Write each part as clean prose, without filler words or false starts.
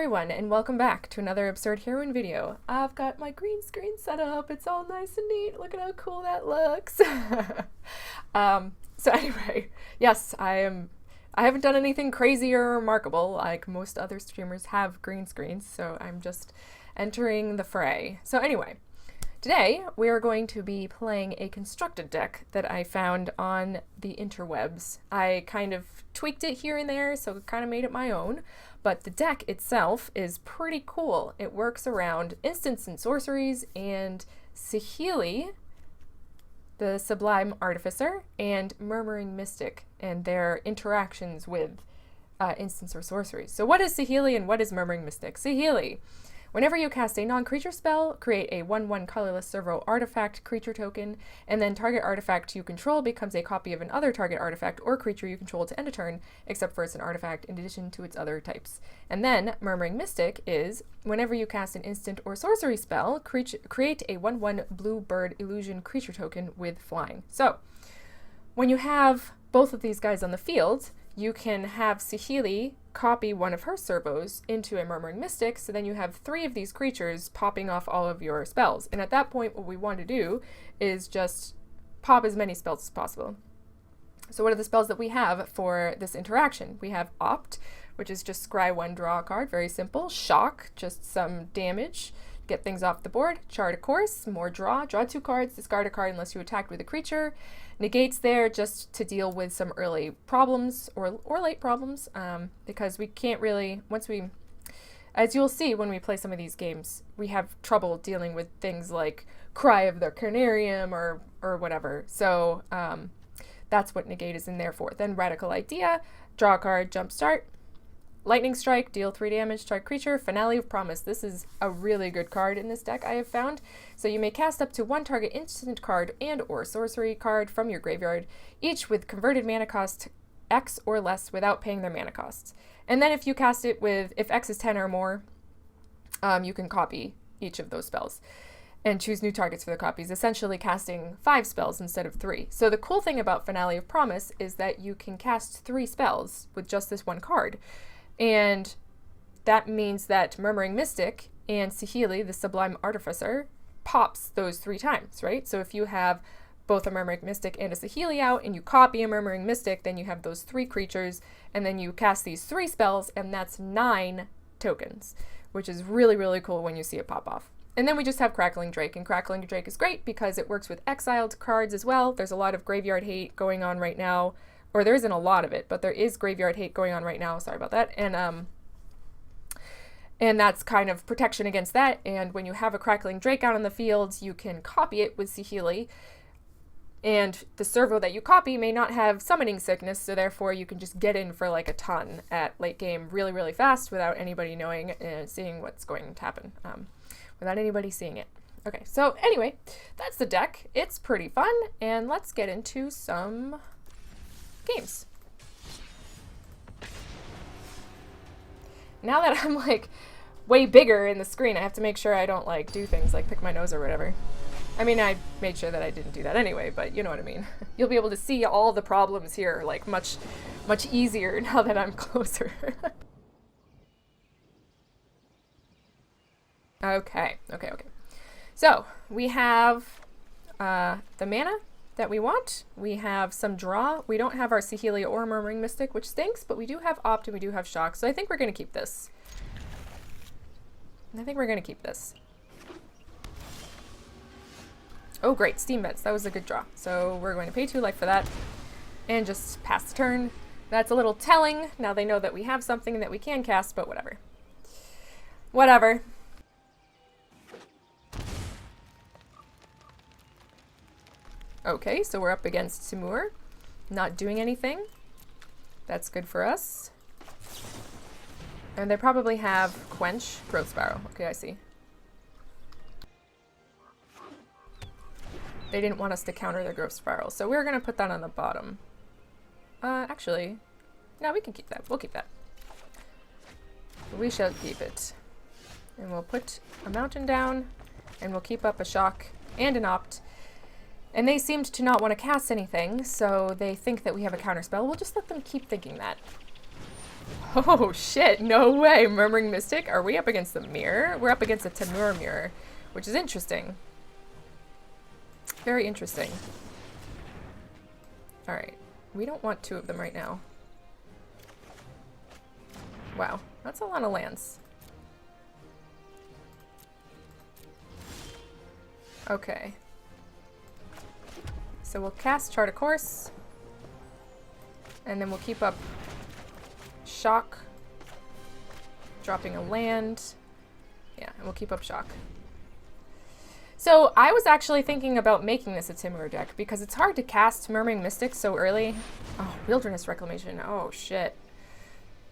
everyone, and welcome back to another Absurd Heroine video. I've got my green screen set up. It's all nice and neat. Look at how cool that looks. So anyway, yes, I haven't done anything crazy or remarkable like most other streamers have green screens, so I'm just entering the fray. So anyway, today we are going to be playing a constructed deck that I found on the interwebs. I kind of tweaked it here and there, so kind of made it my own. But the deck itself is pretty cool. It works around instants and sorceries and Saheeli, the Sublime Artificer, and Murmuring Mystic and their interactions with instants or sorceries. So what is Saheeli and what is Murmuring Mystic? Saheeli. Whenever you cast a non-creature spell, create a 1/1 colorless servo artifact creature token, and then target artifact you control becomes a copy of another target artifact or creature you control to end a turn, except for it's an artifact in addition to its other types. And then Murmuring Mystic is, whenever you cast an instant or sorcery spell, create a 1/1 blue bird illusion creature token with flying. So, when you have both of these guys on the field, you can have Saheeli copy one of her servos into a Murmuring Mystic, so then you have 3 of these creatures popping off all of your spells. And at that point, what we want to do is just pop as many spells as possible. So what are the spells that we have for this interaction? We have Opt, which is just scry 1, draw a card, very simple. Shock, just some damage, get things off the board. Chart a course, more draw 2 cards, discard a card unless you attacked with a creature. Negates there just to deal with some early problems or late problems, because we can't really, as you'll see when we play some of these games, we have trouble dealing with things like Cry of the Carnarium or whatever. So that's what negate is in there for. Then Radical Idea, draw a card, jumpstart. Lightning Strike, deal 3 damage, target creature. Finale of Promise. This is a really good card in this deck, I have found. So you may cast up to 1 target instant card and or sorcery card from your graveyard, each with converted mana cost X or less without paying their mana costs. And then if you cast it with, if X is 10 or more, you can copy each of those spells and choose new targets for the copies, essentially casting 5 spells instead of 3. So the cool thing about Finale of Promise is that you can cast 3 spells with just this 1 card. And that means that Murmuring Mystic and Saheeli, the Sublime Artificer, pops those 3 times, right? So if you have both a Murmuring Mystic and a Saheeli out, and you copy a Murmuring Mystic, then you have those 3 creatures, and then you cast these 3 spells, and that's 9 tokens, which is really, really cool when you see it pop off. And then we just have Crackling Drake, and Crackling Drake is great because it works with exiled cards as well. There's a lot of graveyard hate going on right now. Or there isn't a lot of it, but there is graveyard hate going on right now. Sorry about that. And that's kind of protection against that. And when you have a Crackling Drake out on the field, you can copy it with Saheeli. And the servo that you copy may not have summoning sickness, so therefore you can just get in for like a ton at late game really, really fast without anybody knowing and seeing what's going to happen. Without anybody seeing it. Okay, so anyway, that's the deck. It's pretty fun, and let's get into some games. Now that I'm like way bigger in the screen, I have to make sure I don't like do things like pick my nose or whatever. I mean, I made sure that I didn't do that anyway, but you know what I mean. You'll be able to see all the problems here like much easier now that I'm closer. Okay. So we have the mana that we want. We have some draw. We don't have our Saheeli or Murmuring Mystic, which stinks, but we do have Opt and we do have Shock, so I think we're going to keep this. Oh great, Steam Vents, that was a good draw. So we're going to pay 2 life for that and just pass the turn. That's a little telling. Now they know that we have something that we can cast, but whatever. Okay, so we're up against Timur, not doing anything. That's good for us. And they probably have Quench, Growth Spiral. Okay, I see. They didn't want us to counter their Growth Spiral, so we're going to put that on the bottom. Actually, no, we can keep that. We'll keep that. We shall keep it. And we'll put a Mountain down, and we'll keep up a Shock and an Opt. And they seemed to not want to cast anything, so they think that we have a counterspell. We'll just let them keep thinking that. Oh shit, no way. Murmuring Mystic? Are we up against the mirror? We're up against a Temur mirror, which is interesting. Very interesting. Alright. We don't want two of them right now. Wow, that's a lot of lands. Okay. So we'll cast Chart a Course. And then we'll keep up Shock. Dropping a land. Yeah, and we'll keep up Shock. So I was actually thinking about making this a Temur deck because it's hard to cast Murmuring Mystics so early. Oh, Wilderness Reclamation. Oh, shit.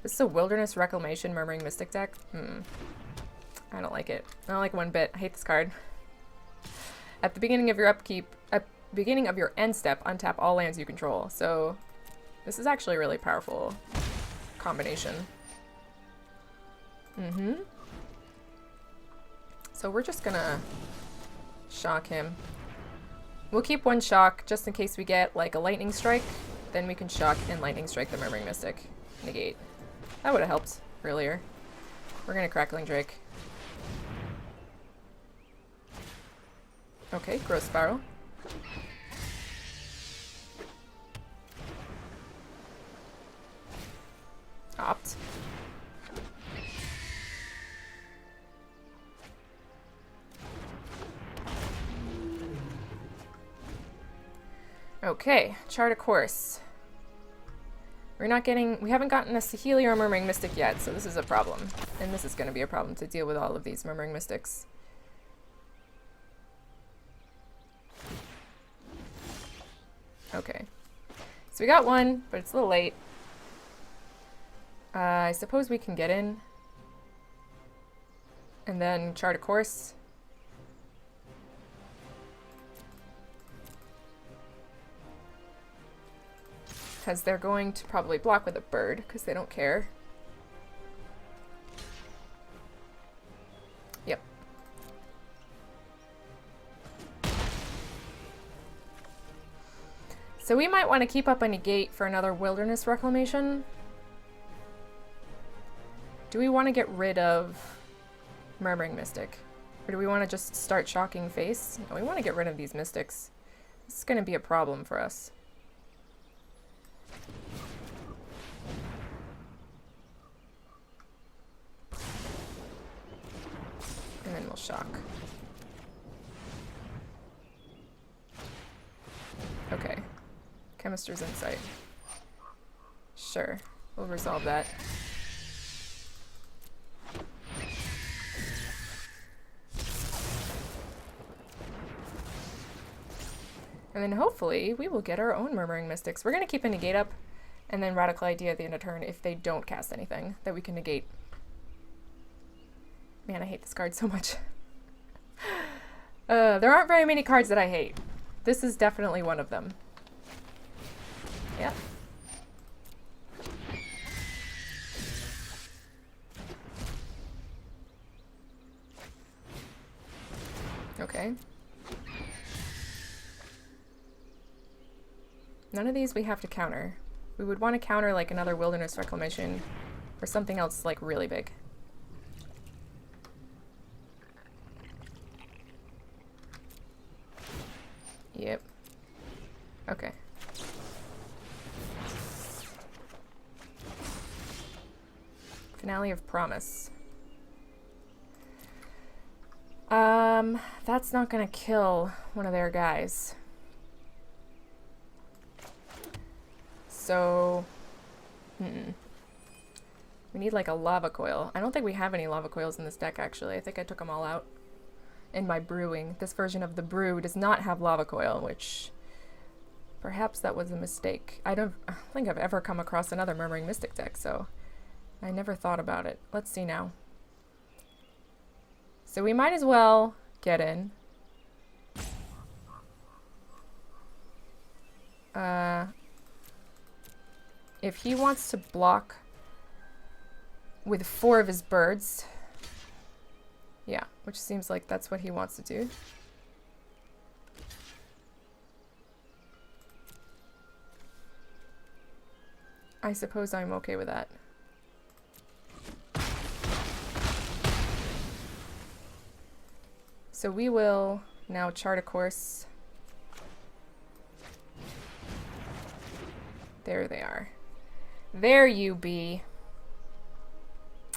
This is a Wilderness Reclamation Murmuring Mystic deck? I don't like it. I don't like it one bit. I hate this card. At the beginning of your upkeep, at beginning of your end step, untap all lands you control. So this is actually a really powerful combination. So we're just gonna shock him. We'll keep one shock just in case we get like a lightning strike. Then we can shock and lightning strike the Murmuring Mystic. Negate. That would have helped earlier. We're gonna Crackling Drake. Okay, Growth Spiral. Opt. Okay, Chart a Course. We haven't gotten a Saheeli or Murmuring Mystic yet, so this is a problem. And this is going to be a problem to deal with all of these Murmuring Mystics. Okay. So we got one, but it's a little late. I suppose we can get in. And then Chart a Course. Because they're going to probably block with a bird, because they don't care. Yep. So we might want to keep up a negate for another Wilderness Reclamation. Do we want to get rid of Murmuring Mystic? Or do we want to just start shocking face? No, we want to get rid of these Mystics. This is going to be a problem for us. And then we'll shock. Okay. Chemister's Insight. Sure. We'll resolve that. And then hopefully we will get our own Murmuring Mystics. We're going to keep a negate up and then Radical Idea at the end of turn if they don't cast anything that we can negate. Man, I hate this card so much. There aren't very many cards that I hate. This is definitely one of them. Yeah. Okay. None of these we have to counter. We would want to counter like another Wilderness Reclamation or something else like really big. Yep. Okay. Finale of Promise. That's not gonna kill one of their guys. So, we need like a lava coil. I don't think we have any lava coils in this deck actually. I think I took them all out in my brewing. This version of the brew does not have lava coil, which perhaps that was a mistake. I don't think I've ever come across another Murmuring Mystic deck, so I never thought about it. Let's see now. So we might as well get in. If he wants to block with 4 of his birds, yeah, which seems like that's what he wants to do. I suppose I'm okay with that. So we will now chart a course. There they are. There you be.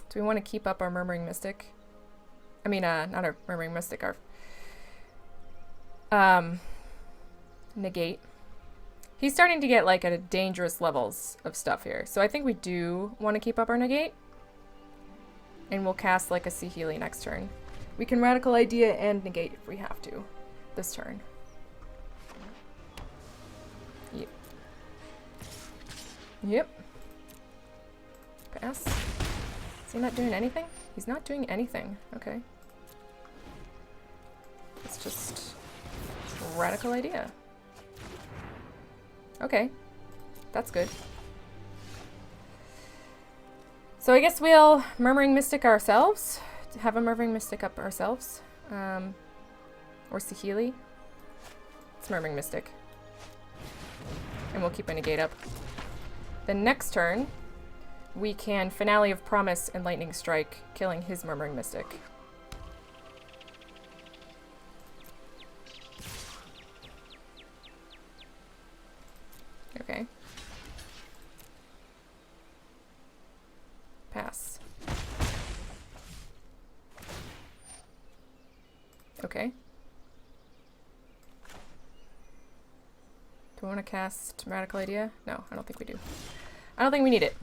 Do we want to keep up our Murmuring Mystic? I mean, not our Murmuring Mystic, our negate. He's starting to get like at a dangerous levels of stuff here. So I think we do want to keep up our negate. And we'll cast like a Saheeli next turn. We can Radical Idea and negate if we have to this turn. Yep. Yep. Pass. Is he not doing anything? He's not doing anything. Okay. It's just Radical Idea. Okay. That's good. So I guess we'll Murmuring Mystic ourselves. Have a Murmuring Mystic up ourselves. Or Saheeli. It's Murmuring Mystic. And we'll keep a negate up. The next turn, we can Finale of Promise and Lightning Strike, killing his Murmuring Mystic. Okay. Pass. Okay. Do we want to cast Radical Idea? No, I don't think we do. I don't think we need it.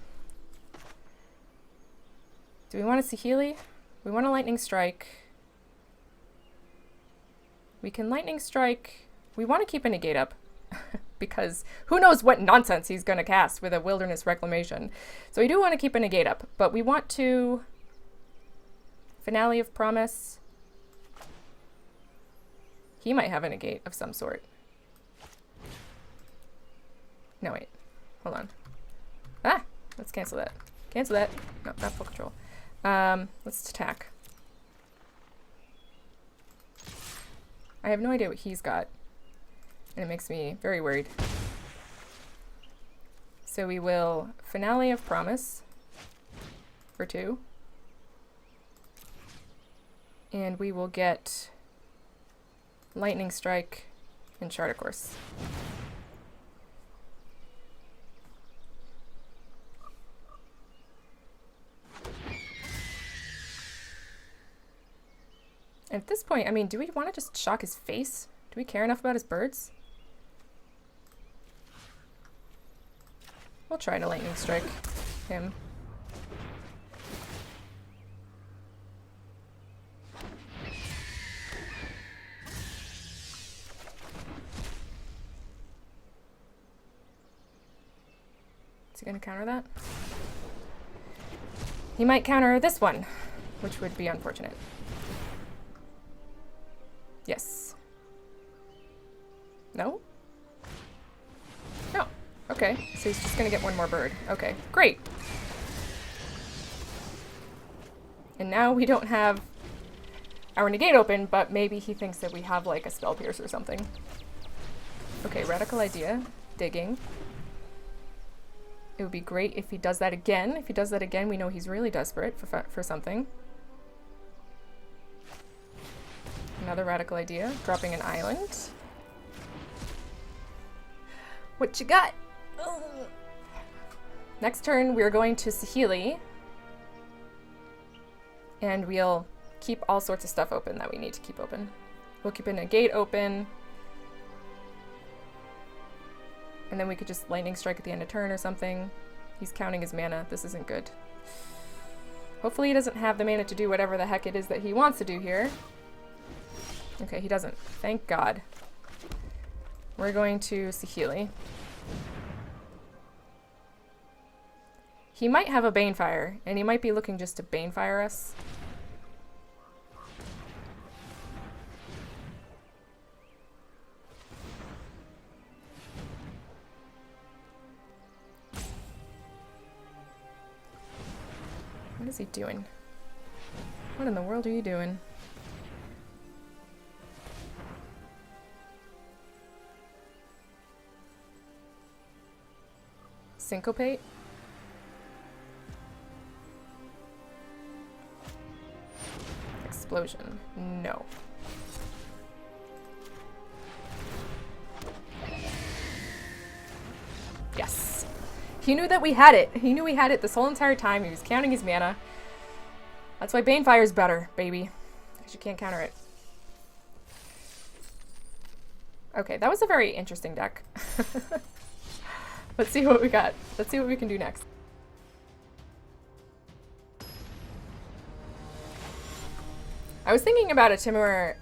Do we want a Saheeli? We want a Lightning Strike. We can Lightning Strike. We want to keep a negate up. Because who knows what nonsense he's going to cast with a Wilderness Reclamation. So we do want to keep a negate up. But we want to Finale of Promise. He might have a negate of some sort. No, wait. Hold on. Ah! Let's cancel that. Cancel that. No, not full control. Let's attack. I have no idea what he's got. And it makes me very worried. So we will Finale of Promise for 2. And we will get Lightning Strike and Chart a Course. And at this point, I mean, do we want to just shock his face? Do we care enough about his birds? We'll try to Lightning Strike him. Is he going to counter that? He might counter this one, which would be unfortunate. Yes. No? No. Okay, so he's just gonna get one more bird. Okay, great. And now we don't have our negate open, but maybe he thinks that we have like a Spell Pierce or something. Okay, Radical Idea. Digging. It would be great if he does that again. If he does that again, we know he's really desperate for something. Another Radical Idea. Dropping an island. What you got? Oh. Next turn, we're going to Saheeli. And we'll keep all sorts of stuff open that we need to keep open. We'll keep a negate open. And then we could just Lightning Strike at the end of turn or something. He's counting his mana. This isn't good. Hopefully he doesn't have the mana to do whatever the heck it is that he wants to do here. Okay, he doesn't. Thank God. We're going to Saheeli. He might have a Banefire, and he might be looking just to Banefire us. What is he doing? What in the world are you doing? Syncopate? Explosion. No. He knew that we had it. He knew we had it this whole entire time. He was counting his mana. That's why Banefire is better, baby. Because you can't counter it. Okay, that was a very interesting deck. Let's see what we got. Let's see what we can do next. I was thinking about it, Timur,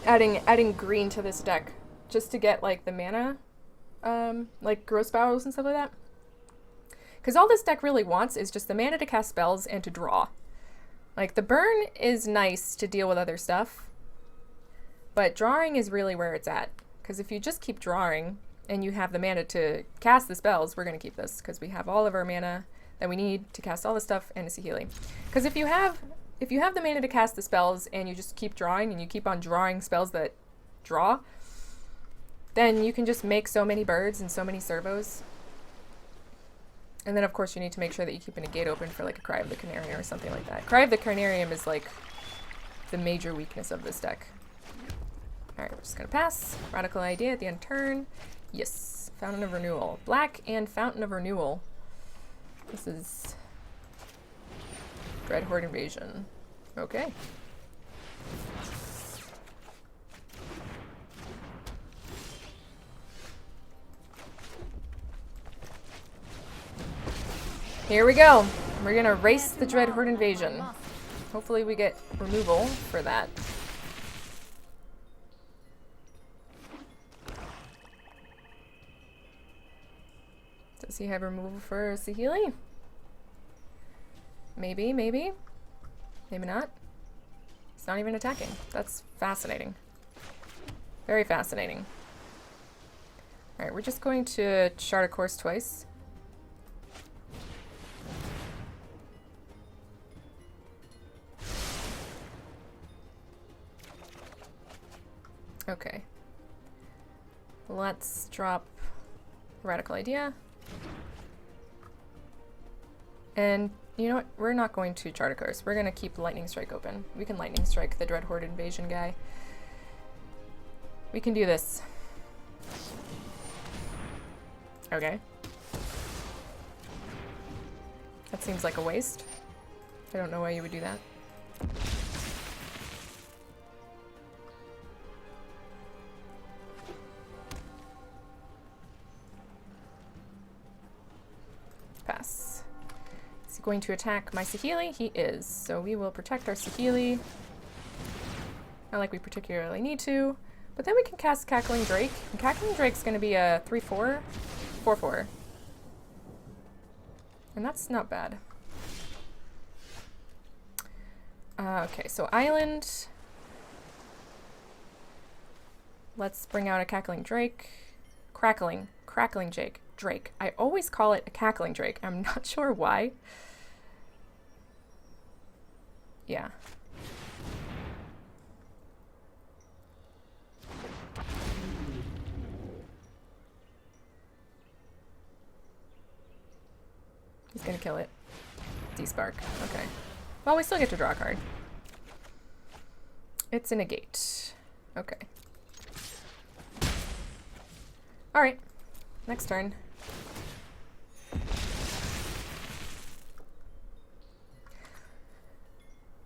adding green to this deck just to get like the mana, like Gross Bowels and stuff like that. Because all this deck really wants is just the mana to cast spells and to draw. Like the burn is nice to deal with other stuff, but drawing is really where it's at. Because if you just keep drawing and you have the mana to cast the spells, we're going to keep this because we have all of our mana that we need to cast all the stuff and to Saheeli. Because if you have the mana to cast the spells and you just keep drawing and you keep on drawing spells that draw, then you can just make so many birds and so many servos. And then of course you need to make sure that you keep a negate open for like a Cry of the Canary or something like that. Cry of the Carnarium is like the major weakness of this deck. Alright, we're just gonna pass. Radical Idea at the end turn. Yes. Fountain of Renewal. Black and Fountain of Renewal. This is Dread Horde Invasion. Okay. Here we go. We're gonna race the Dread Horde Invasion. Hopefully we get removal for that. Does he have removal for Saheeli? Maybe, maybe. Maybe not. He's not even attacking. That's fascinating. Very fascinating. Alright, we're just going to chart a course twice. Okay. Let's drop Radical Idea. And you know what? We're not going to chart a course. We're going to keep Lightning Strike open. We can Lightning Strike the Dread Horde Invasion guy. We can do this. Okay. That seems like a waste. I don't know why you would do that. Pass. Is he going to attack my Saheeli? He is. So we will protect our Saheeli. Not like we particularly need to. But then we can cast Cackling Drake. And Cackling Drake's going to be a 3/4? 4/4. And that's not bad. Okay, so Island. Let's bring out a Cackling Drake. Crackling Drake. I always call it a Cackling Drake. I'm not sure why. Yeah. He's gonna kill it. D-Spark. Okay. Well, we still get to draw a card. It's a negate. Okay. Alright. Next turn.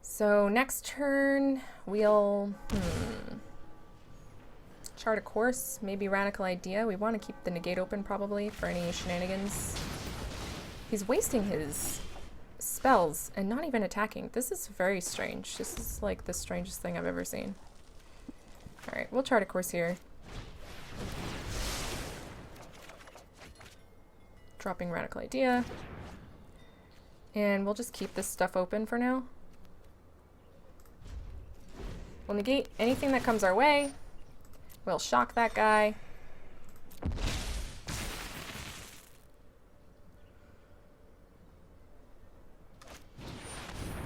So next turn, we'll chart a course, maybe Radical Idea. We want to keep the negate open probably for any shenanigans. He's wasting his spells and not even attacking. This is very strange. This is like the strangest thing I've ever seen. Alright, we'll chart a course here. Dropping Radical Idea. And we'll just keep this stuff open for now. We'll negate anything that comes our way. We'll shock that guy.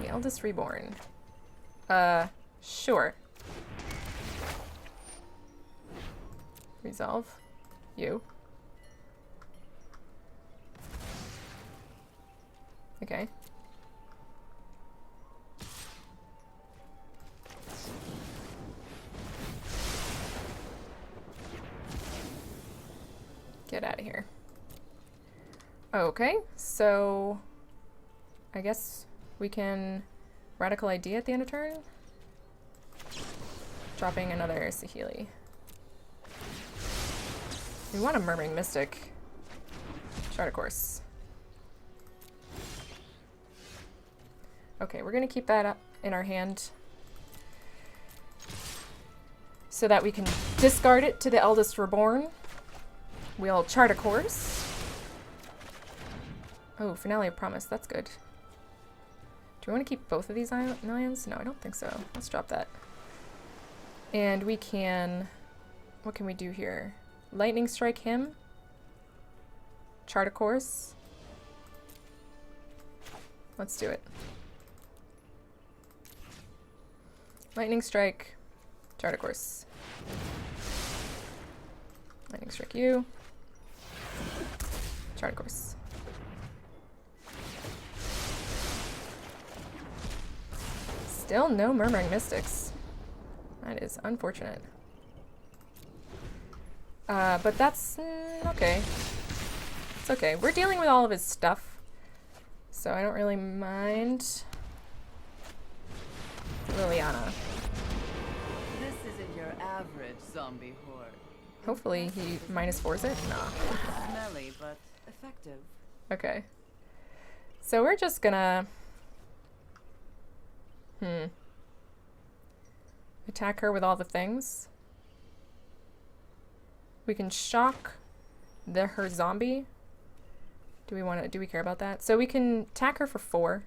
The Eldest Reborn. Sure. Resolve. You. Okay. Get out of here. Okay, so I guess we can Radical ID at the end of turn. Dropping another Saheeli. We want a Murmuring Mystic. Chart a course. Okay, we're gonna keep that up in our hand so that we can discard it to the Eldest Reborn. We'll chart a course. Oh, Finale of Promise, that's good. Do we want to keep both of these lands? No, I don't think so. Let's drop that. And we can, what can we do here? Lightning Strike him. Chart a course. Let's do it. Lightning Strike, chart a course. Lightning Strike you. Chart a course. Still no Murmuring Mystics. That is unfortunate. But that's okay. It's okay. We're dealing with all of his stuff, so I don't really mind. Liliana. This isn't your average zombie horde. Hopefully he -4s it? No. Smelly, but effective. Okay. So we're just gonna... attack her with all the things. We can shock her zombie. Do we care about that? So we can attack her for 4.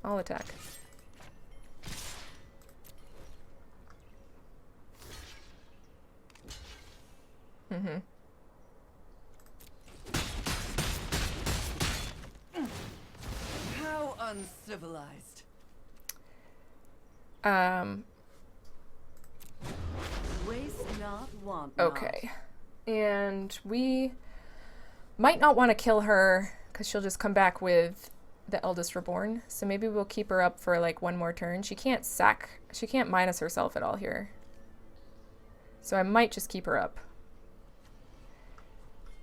I'll attack. How uncivilized. Waste not, want not. Okay. And we might not want to kill her because she'll just come back with the Eldest Reborn. So maybe we'll keep her up for like 1 more turn. She can't minus herself at all here. So I might just keep her up.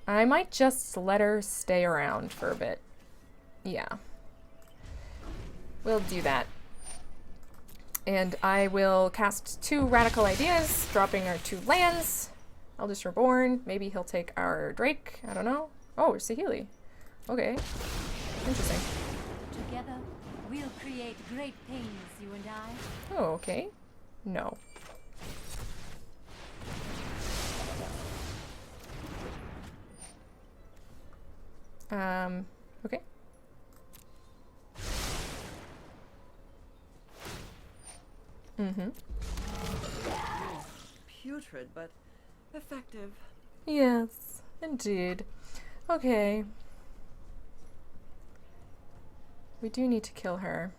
I might just let her stay around for a bit. Yeah. We'll do that. And I will cast 2 Radical Ideas, dropping our 2 lands. Eldest Reborn. Maybe he'll take our Drake. I don't know. Oh, Saheeli. Okay. Interesting. Together, we'll create great things, you and I. Oh, okay. No. Okay. Putrid, but effective. Yes, indeed. Okay. We do need to kill her.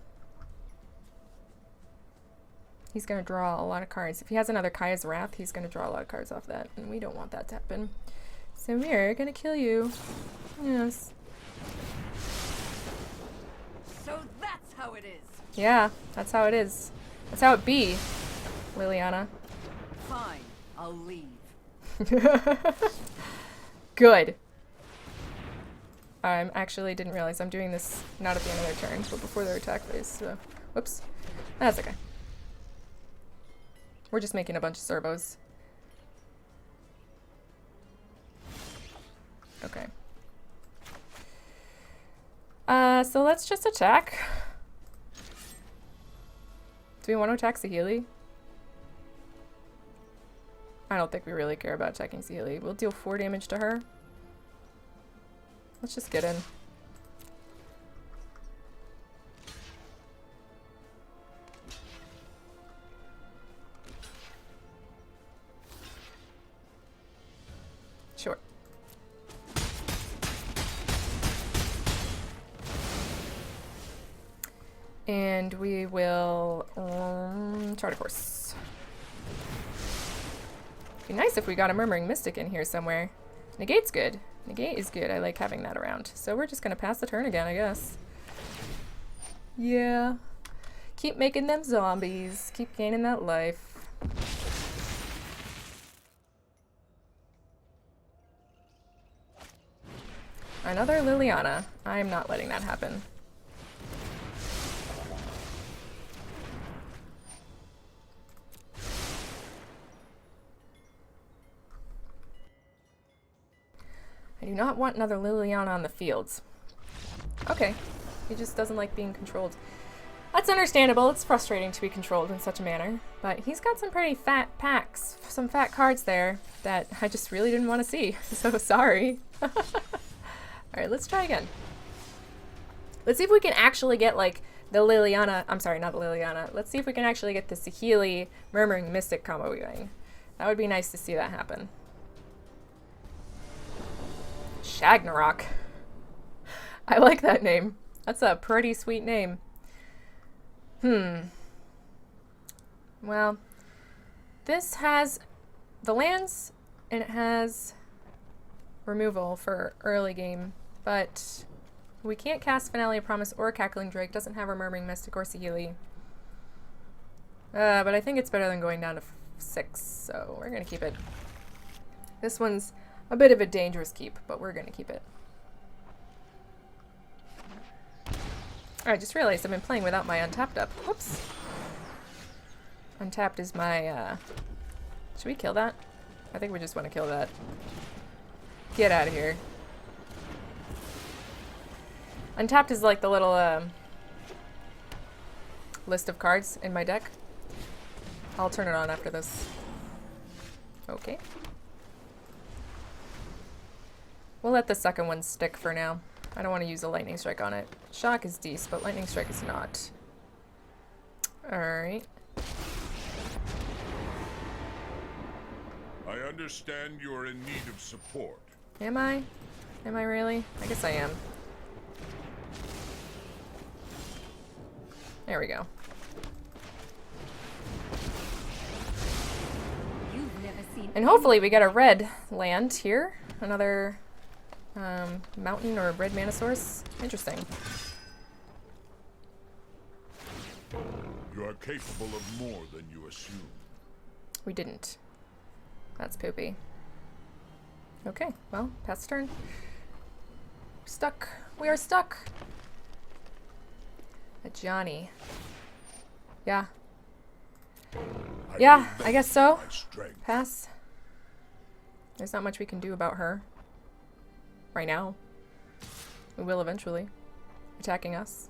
He's going to draw a lot of cards. If he has another Kaya's Wrath, he's going to draw a lot of cards off that, and we don't want that to happen. So we're going to kill you. Yes. So that's how it is. Yeah, that's how it is. That's how it be, Liliana. Fine, I'll leave. Good. I actually didn't realize I'm doing this not at the end of their turn, but before their attack phase, so whoops. That's okay. We're just making a bunch of servos. Okay. So let's just attack. Do we want to attack Saheeli? I don't think we really care about attacking Saheeli. We'll deal 4 damage to her. Let's just get in. Sure. And we will chart a course. Be nice if we got a Murmuring Mystic in here somewhere. Negate's good. Negate is good. I like having that around. So we're just gonna pass the turn again, I guess. Yeah. Keep making them zombies. Keep gaining that life. Another Liliana. I'm not letting that happen. I do not want another Liliana on the fields. Okay. He just doesn't like being controlled. That's understandable. It's frustrating to be controlled in such a manner. But he's got some pretty fat packs, some fat cards there that I just really didn't want to see. So sorry. Alright, let's try again. Let's see if we can actually get, like, the Liliana... I'm sorry, not the Liliana. Let's see if we can actually get the Saheeli Murmuring Mystic combo going. That would be nice to see that happen. Shagnarok. I like that name. That's a pretty sweet name. Well, this has the lands, and it has removal for early game, but we can't cast Finale of Promise or Cackling Drake. Doesn't have a Murmuring Mystic or Saheeli. But I think it's better than going down to 6, so we're gonna keep it. This one's a bit of a dangerous keep, but we're gonna keep it. I just realized I've been playing without my Untapped up. Whoops. Untapped is my, should we kill that? I think we just want to kill that. Get out of here. Untapped is like the little, list of cards in my deck. I'll turn it on after this. Okay. We'll let the second one stick for now. I don't want to use a Lightning Strike on it. Shock is decent, but Lightning Strike is not. Alright. I understand you're in need of support. Am I? Am I really? I guess I am. There we go. You've never seen And hopefully we get a red land here. Another mountain or red mana source. Interesting. You are capable of more than you assume. We didn't. That's poopy. Okay, well, pass turn. Stuck. We are stuck. A Johnny. Yeah. Yeah, I guess so. Pass. There's not much we can do about her. Right now. We will eventually. Attacking us.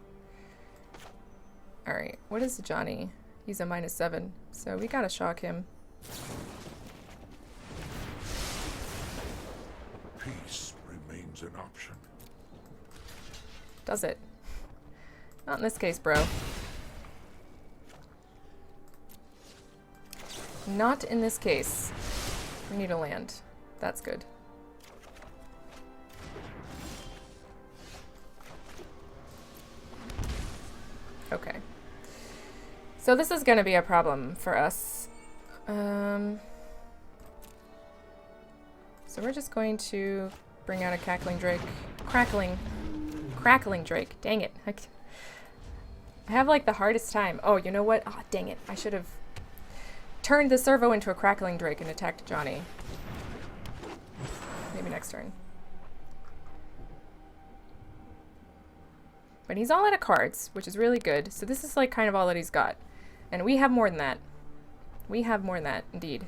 Alright, what is Johnny? He's a -7, so we gotta shock him. Peace remains an option. Does it? Not in this case, bro. Not in this case. We need a land. That's good. Okay. So this is going to be a problem for us. So we're just going to bring out a Cackling Drake. Crackling Drake. Dang it. I have like the hardest time. Oh, you know what? Oh, dang it. I should have turned the servo into a Crackling Drake and attacked Johnny. Maybe next turn. But he's all out of cards, which is really good. So this is like kind of all that he's got. And we have more than that. We have more than that, indeed.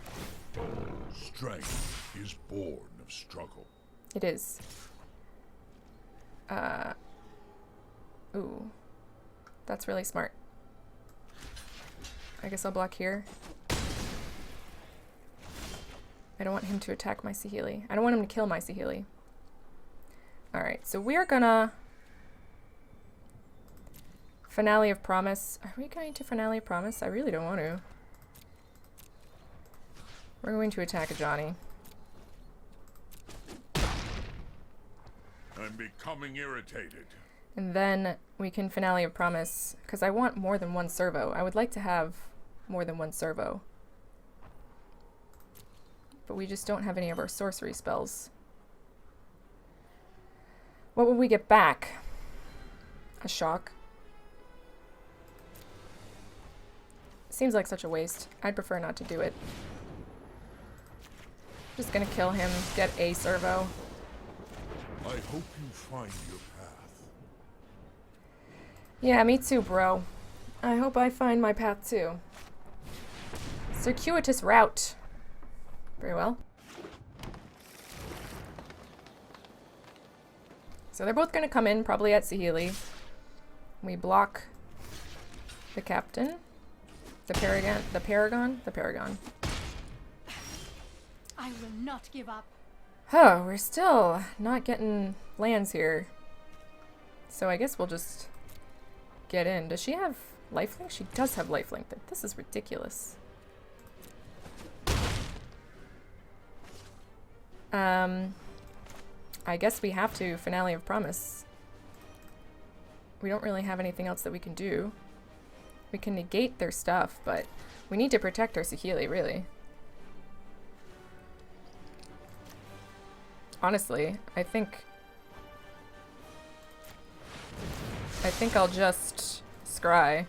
Strength is born of struggle. It is. Ooh. That's really smart. I guess I'll block here. I don't want him to attack my Saheeli. I don't want him to kill my Saheeli. Alright, so we're gonna... Finale of Promise. Are we going to Finale of Promise? I really don't want to. We're going to attack a Johnny. I'm becoming irritated. And then we can Finale of Promise, because I want more than one servo. I would like to have more than one servo. But we just don't have any of our sorcery spells. What would we get back? A shock? Seems like such a waste. I'd prefer not to do it. Just gonna kill him, get a servo. I hope you find your path. Yeah, me too, bro. I hope I find my path too. Circuitous route. Very well. So they're both going to come in, probably at Saheeli. We block the captain. The Paragon. I will not give up. Oh, we're still not getting lands here. So I guess we'll just get in. Does she have lifelink? She does have lifelink. This is ridiculous. I guess we have to Finale of Promise. We don't really have anything else that we can do. We can negate their stuff, but we need to protect our Saheeli, really. Honestly, I think I'll just scry.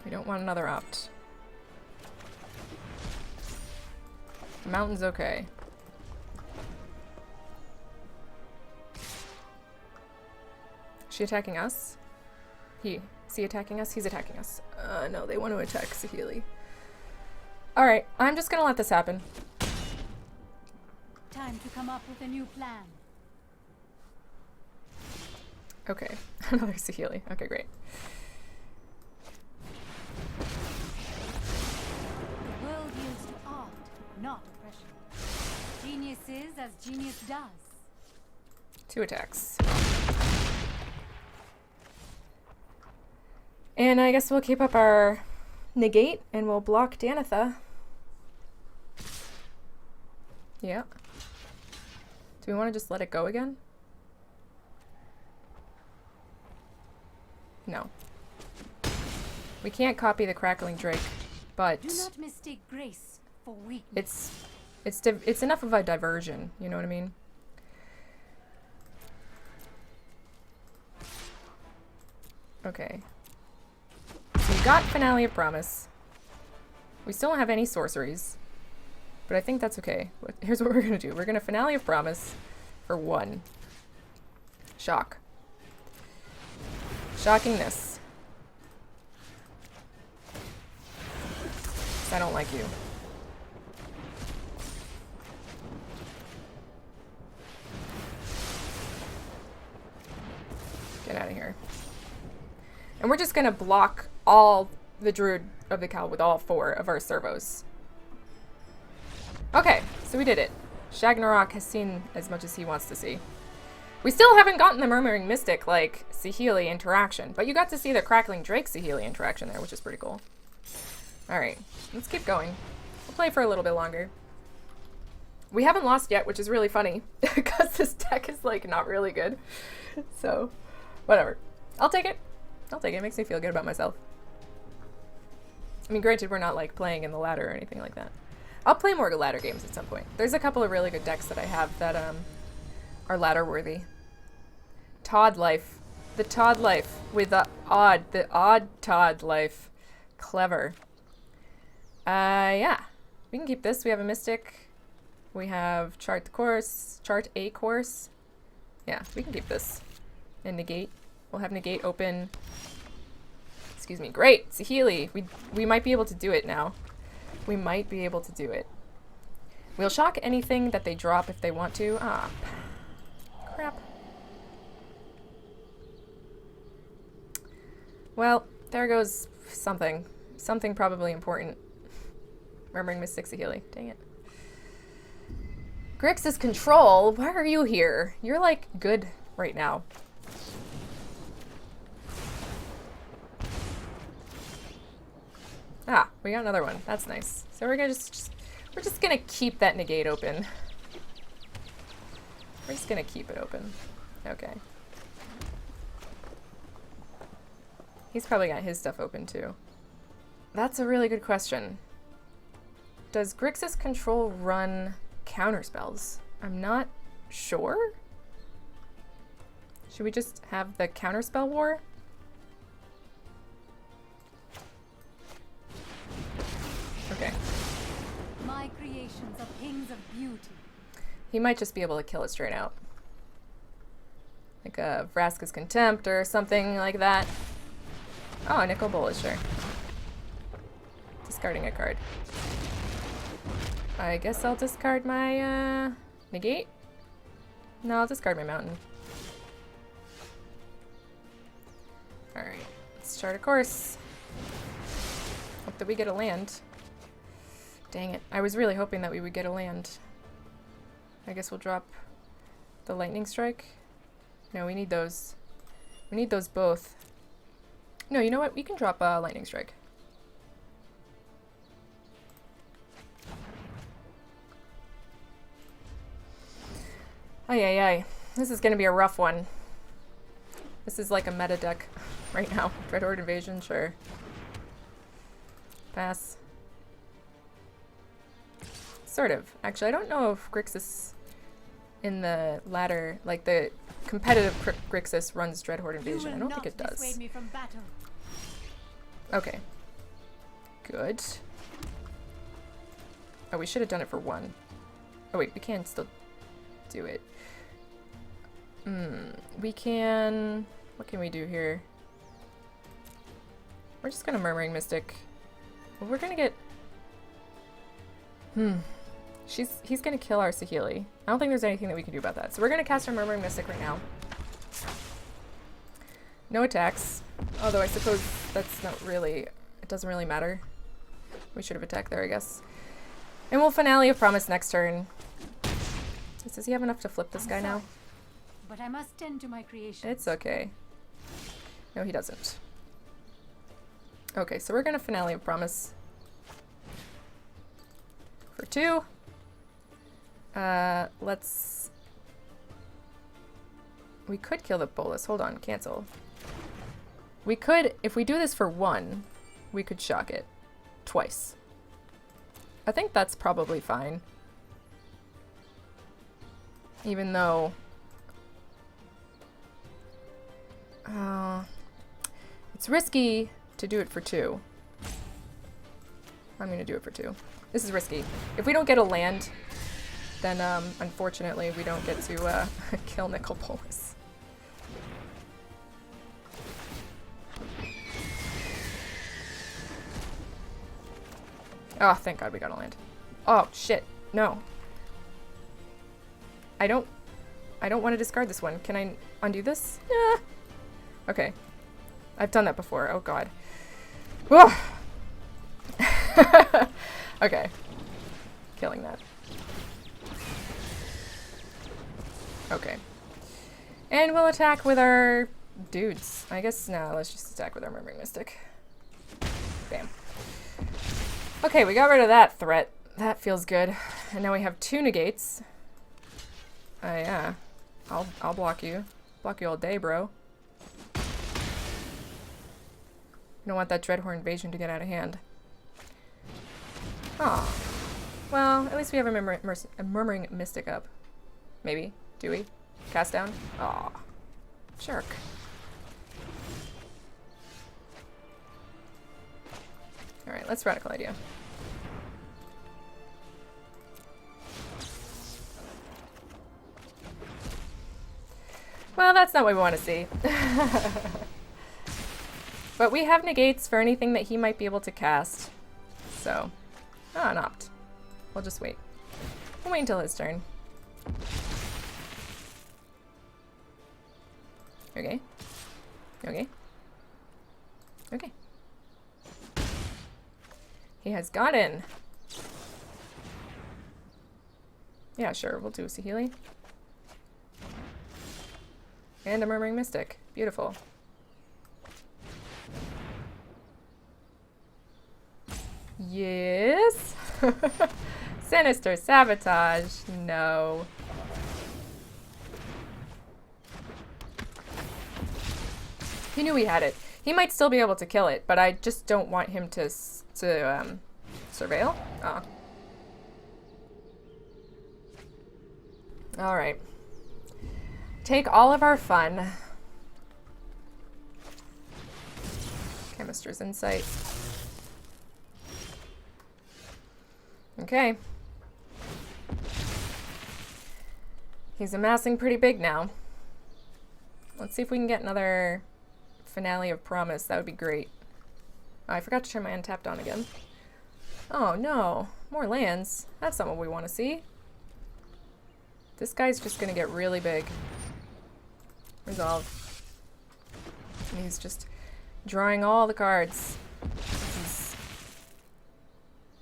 We don't want another opt. The mountain's okay. Is she attacking us? Is he attacking us? He's attacking us. No, they want to attack Saheeli. Alright, I'm just gonna let this happen. Time to come up with a new plan. Okay, another Saheeli. Okay, great. The world yields to art, not oppression. Genius is as genius does. 2 attacks. And I guess we'll keep up our negate and we'll block Danitha. Yeah. Do we want to just let it go again? No. We can't copy the Crackling Drake, but Do not mistake grace for weakness. it's enough of a diversion, you know what I mean? Okay. So we got Finale of Promise. We still don't have any sorceries, but I think that's okay. Here's what we're gonna do. We're gonna Finale of Promise for 1. Shock. Shockingness. I don't like you. Get out of here. And we're just gonna block all the Druid of the Cal with all 4 of our servos. Okay, so we did it. Shagnarok has seen as much as he wants to see. We still haven't gotten the Murmuring Mystic, like, Saheeli interaction, but you got to see the Crackling Drake Saheeli interaction there, which is pretty cool. Alright, let's keep going. We'll play for a little bit longer. We haven't lost yet, which is really funny, because this deck is, like, not really good. So, whatever. I'll take it. I'll take it. It makes me feel good about myself. I mean, granted, we're not, like, playing in the ladder or anything like that. I'll play more ladder games at some point. There's a couple of really good decks that I have that, are ladder-worthy. Todd Life. The Todd Life with the odd Todd Life. Clever. Yeah. We can keep this. We have a Mystic. We have Chart A course. Yeah, we can keep this. And Negate. We'll have Negate open. Excuse me. Great! Saheeli. We might be able to do it now. We might be able to do it. We'll shock anything that they drop if they want to. Ah. Crap. Well, there goes something. Something probably important. Murmuring Mystics Saheeli. Dang it. Grixis Control, why are you here? You're like good right now. Ah, we got another one. That's nice. So we're gonna we're just gonna keep that negate open. We're just gonna keep it open. Okay. He's probably got his stuff open too. That's a really good question. Does Grixis Control run counterspells? I'm not sure. Should we just have the counterspell war? Okay. My creations are things of beauty. He might just be able to kill it straight out. Like a Vraska's Contempt or something like that. Oh, Nicol Bolas, sure. Discarding a card. I guess I'll discard my negate? No, I'll discard my mountain. Alright, let's chart a course. Hope that we get a land. Dang it. I was really hoping that we would get a land. I guess we'll drop the lightning strike. No, we need those. We need those both. No, you know what? We can drop a lightning strike. Ay, ay, ay. This is going to be a rough one. This is like a meta deck right now. Dreadhorde Invasion, sure. Pass. Sort of. Actually, I don't know if Grixis in the ladder, like the competitive Grixis runs Dreadhorde Invasion. I don't think it does. Me from battle. Okay. Good. Oh, we should have done it for one. Oh wait, we can still do it. We can... What can we do here? We're just gonna Murmuring Mystic. Well, we're gonna get... He's gonna kill our Saheeli. I don't think there's anything that we can do about that. So we're gonna cast our Murmuring Mystic right now. No attacks. Although I suppose that's not really... It doesn't really matter. We should have attacked there, I guess. And we'll Finale of Promise next turn. Does he have enough to flip this guy now? But I must tend to my creation. It's okay. No, he doesn't. Okay, so we're gonna Finale of Promise. For 2. Let's... We could kill the Bolas. Hold on, cancel. We could, if we do this for 1, we could shock it. Twice. I think that's probably fine. Even though... it's risky to do it for 2. I'm gonna do it for 2. This is risky. If we don't get a land, then unfortunately we don't get to kill Nicol Bolas. Oh, thank God we got a land. Oh, shit. No. I don't want to discard this one. Can I undo this? Yeah. Okay. I've done that before. Oh, God. Whoa. Okay. Killing that. Okay. And we'll attack with our dudes. I guess, no, let's just attack with our Murmuring Mystic. Bam. Okay, we got rid of that threat. That feels good. And now we have 2 negates. Yeah. I'll block you. Block you all day, bro. You don't want that Dreadhorde Invasion to get out of hand. Aw. Well, at least we have a Murmuring Mystic up. Maybe. Do we? Cast down? Aw. Jerk. Alright, let's Radical Idea. Well, that's not what we want to see. But we have negates for anything that he might be able to cast. So, an opt. We'll just wait. We'll wait until his turn. Okay. Okay. Okay. He has gotten. Yeah, sure. We'll do Saheeli. And a Murmuring Mystic. Beautiful. Yes. Sinister Sabotage. No. He knew he had it. He might still be able to kill it, but I just don't want him to surveil. Ah. All right. Take all of our fun. Chemister's Insight. Okay. He's amassing pretty big now. Let's see if we can get another Finale of Promise. That would be great. Oh, I forgot to turn my untapped on again. Oh no, more lands. That's not what we want to see. This guy's just gonna get really big. Resolve. And he's just drawing all the cards.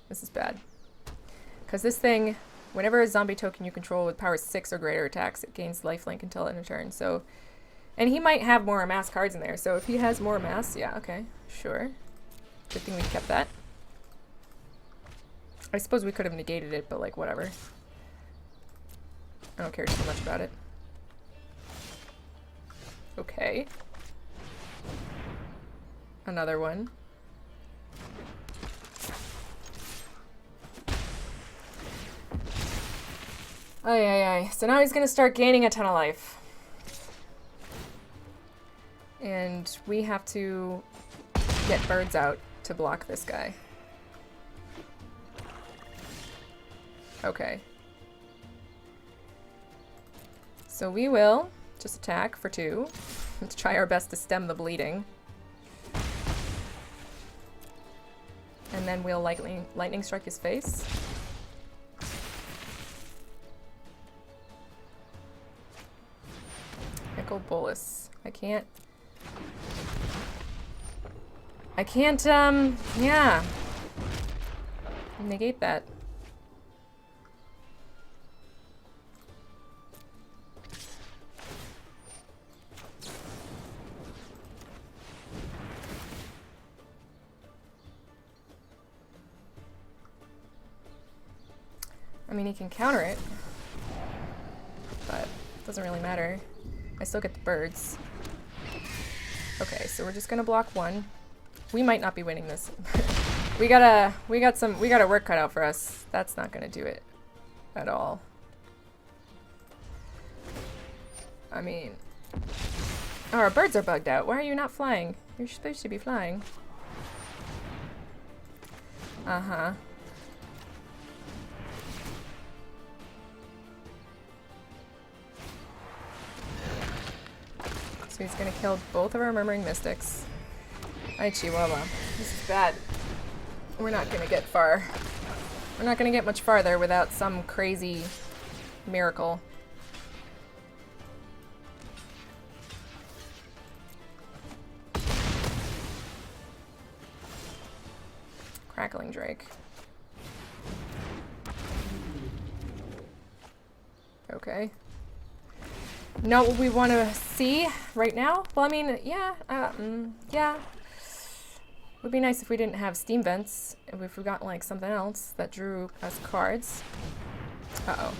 This is bad. Because this thing, whenever a zombie token you control with power 6 or greater attacks, it gains lifelink until end of turn. So, and he might have more amass cards in there. So if he has more amass, yeah, okay, sure. Good thing we kept that. I suppose we could have negated it, but like, whatever. I don't care too much about it. Okay. Another one. Ay, ay, ay. So now he's gonna start gaining a ton of life. And we have to get birds out to block this guy. Okay. So we will just attack for 2. Let's try our best to stem the bleeding. And then we'll lightning strike his face. Nickel Bolus. I can't, yeah. Negate that. I mean, he can counter it, but it doesn't really matter. I still get the birds. Okay, so we're just gonna block 1. We might not be winning this. we got work cut out for us. That's not gonna do it at all. I mean, oh, our birds are bugged out. Why are you not flying? You're supposed to be flying. Uh-huh. So he's gonna kill both of our Murmuring Mystics. Ay, Chihuahua. This is bad. We're not gonna get far. We're not gonna get much farther without some crazy miracle. Crackling Drake. Okay. Not what we want to see right now. Well, I mean, yeah, yeah. Would be nice if we didn't have steam vents. If we got like something else that drew us cards. Uh-oh.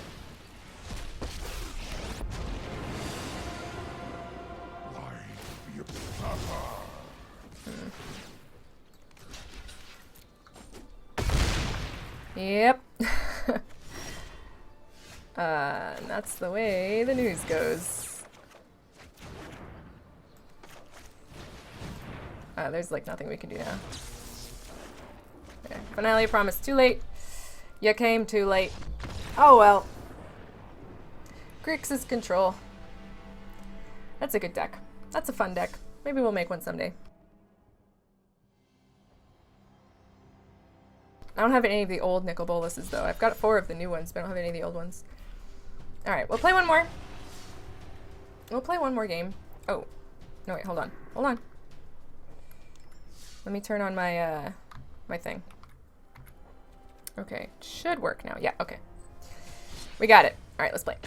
Yep. And that's the way the news goes. There's like nothing we can do now. Okay. Finale of Promise. Too late. You came too late. Oh well. Grixis Control. That's a good deck. That's a fun deck. Maybe we'll make one someday. I don't have any of the old Nicol Boluses though. I've got 4 of the new ones, but I don't have any of the old ones. Alright, we'll play one more. We'll play one more game. Oh. No, wait, hold on. Hold on. Let me turn on my, my thing. Okay, should work now. Yeah, okay. We got it. Alright, let's play.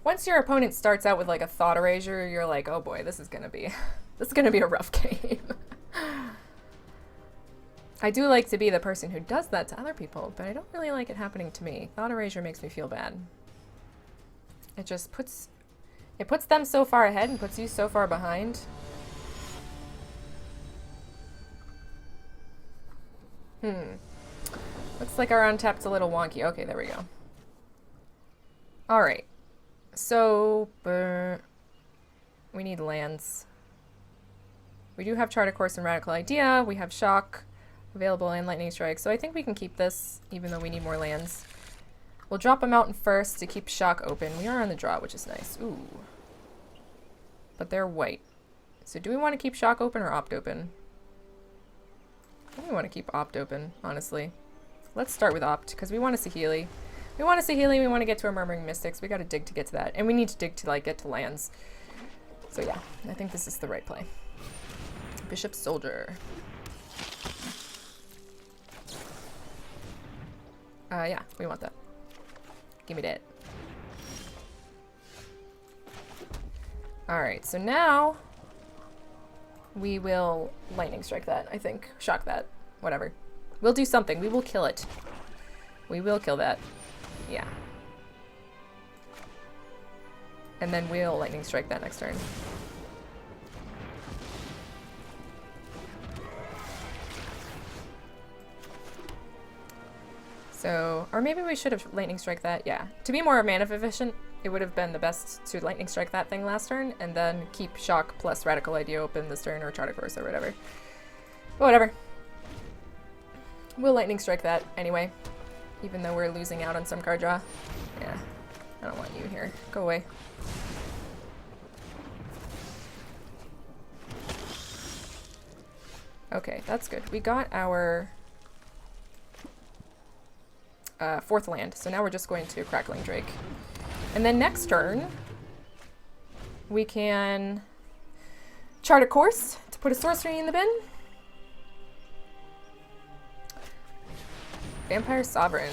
Once your opponent starts out with like a Thought Erasure, you're like, oh boy, this is gonna be a rough game. I do like to be the person who does that to other people, but I don't really like it happening to me. Thought Erasure makes me feel bad. It just puts them so far ahead and puts you so far behind. Looks like our untapped's a little wonky. Okay, there we go. Alright. So, we need lands. We do have Chart a Course and Radical Idea. We have Shock. available and lightning strike. So I think we can keep this, even though we need more lands. We'll drop a mountain first to keep shock open. We are on the draw, which is nice. Ooh. But they're white. So do we want to keep shock open or opt open? I think we want to keep opt open, honestly. Let's start with opt, because we want a Saheeli. We want a Saheeli, we want to get to a Murmuring Mystics. We got to dig to get to that. And we need to dig to, like, get to lands. So yeah, I think this is the right play. Bishop Soldier. Yeah, we want that. Give me that. Alright, so now we will lightning strike that, I think. Shock that. Whatever. We'll do something. We will kill it. We will kill that. Yeah. And then we'll lightning strike that next turn. So, or maybe we should have lightning strike that, yeah. To be more mana efficient, it would have been the best to lightning strike that thing last turn, and then keep shock plus radical idea open this turn, or chart of course, or whatever. But whatever. We'll lightning strike that anyway, even though we're losing out on some card draw. Yeah, I don't want you here. Go away. Okay, that's good. We got our fourth land, so now we're just going to Crackling Drake. And then next turn, we can chart a course to put a sorcery in the bin. Vampire Sovereign.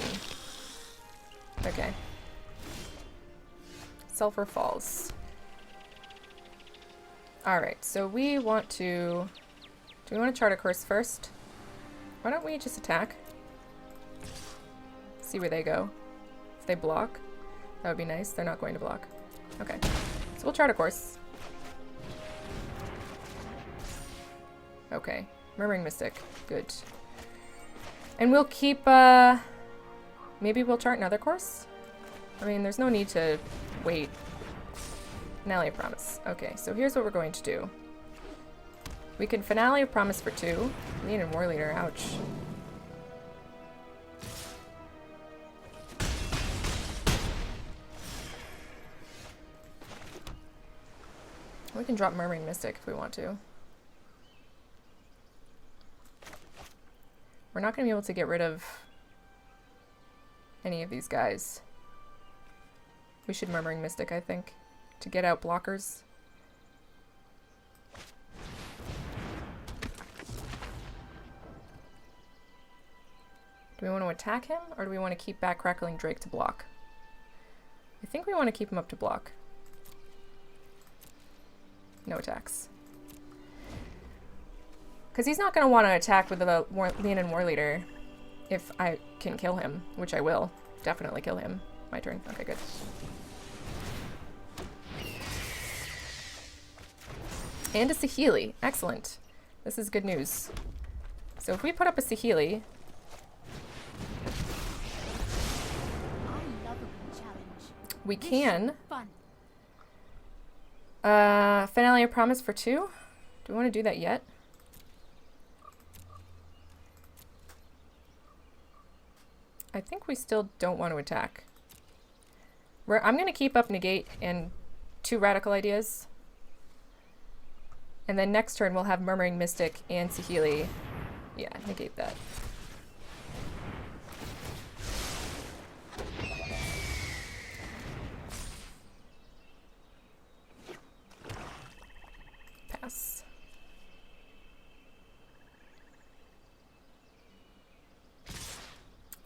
Okay. Sulfur Falls. Alright, so we want to... Do we want to chart a course first? Why don't we just attack? See where they go. If they block, that would be nice. They're not going to block. Okay. So we'll chart a course. Okay. Murmuring Mystic. Good. And we'll keep, maybe we'll chart another course? I mean, there's no need to wait. Finale of Promise. Okay, so here's what we're going to do. We can Finale of Promise for 2. Need a War Leader, ouch. We can drop Murmuring Mystic if we want to. We're not going to be able to get rid of any of these guys. We should Murmuring Mystic, I think, to get out blockers. Do we want to attack him, or do we want to keep back Crackling Drake to block? I think we want to keep him up to block. No attacks. Because he's not going to want to attack with the Leonin War Leader if I can kill him, which I will. Definitely kill him. My turn. Okay, good. And a Saheeli. Excellent. This is good news. So if we put up a Saheeli... We can... Finale of Promise for 2? Do we want to do that yet? I think we still don't want to attack. I'm going to keep up Negate and 2 Radical Ideas. And then next turn we'll have Murmuring Mystic and Saheeli. Yeah, negate that. Pass.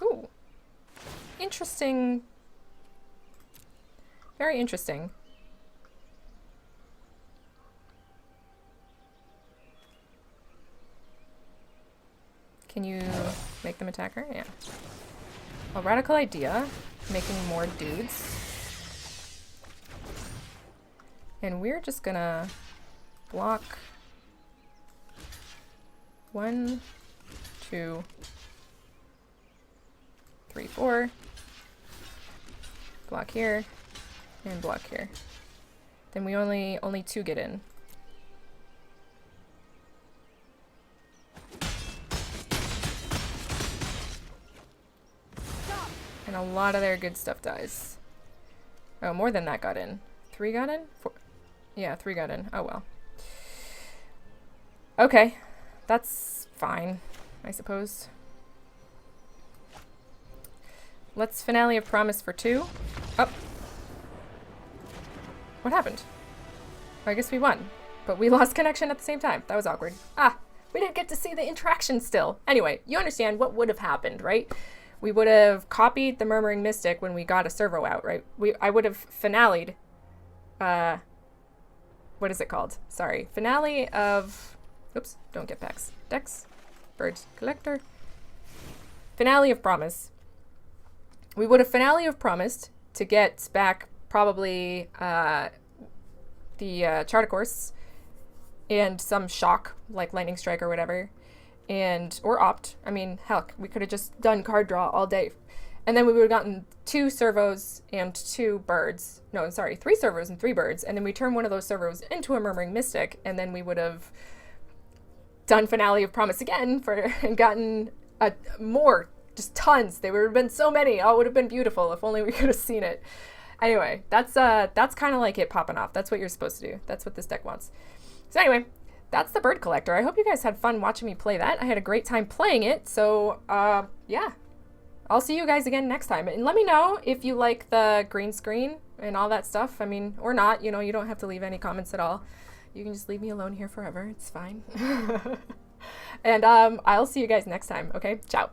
Ooh. Interesting. Very interesting. Can you make them attacker? Yeah. A Radical Idea, making more dudes. And we're just gonna block 1, 2, 3, 4. Block here, and block here. Then we only 2 get in. a lot of their good stuff dies. Oh, more than that got in. 3 got in? 4. Yeah, 3 got in. Oh well. Okay. That's fine, I suppose. Let's Finale of Promise for 2. Oh. What happened? I guess we won. But we lost connection at the same time. That was awkward. Ah, we didn't get to see the interaction still. Anyway, you understand what would have happened, right? We would have copied the Murmuring Mystic when we got a servo out, right? I would have finale'd, what is it called? Sorry. Finale of, oops, don't get packs. Dex, Bird Collector. Finale of Promise. We would have Finale of Promised to get back probably the Chart Course and some shock, like Lightning Strike or whatever, or Opt. I mean, heck, we could have just done card draw all day. And then we would have gotten 2 servos and 2 birds. No, sorry, 3 servos and 3 birds. And then we turn one of those servos into a Murmuring Mystic, and then we would have done Finale of Promise again and gotten more, just tons. There would have been so many. Oh, it would have been beautiful if only we could have seen it. Anyway, that's kind of like it popping off. That's what you're supposed to do. That's what this deck wants. So anyway, that's the Bird Collector. I hope you guys had fun watching me play that. I had a great time playing it. So, yeah. I'll see you guys again next time. And let me know if you like the green screen and all that stuff. I mean, or not. You know, you don't have to leave any comments at all. You can just leave me alone here forever. It's fine. And I'll see you guys next time. Okay? Ciao.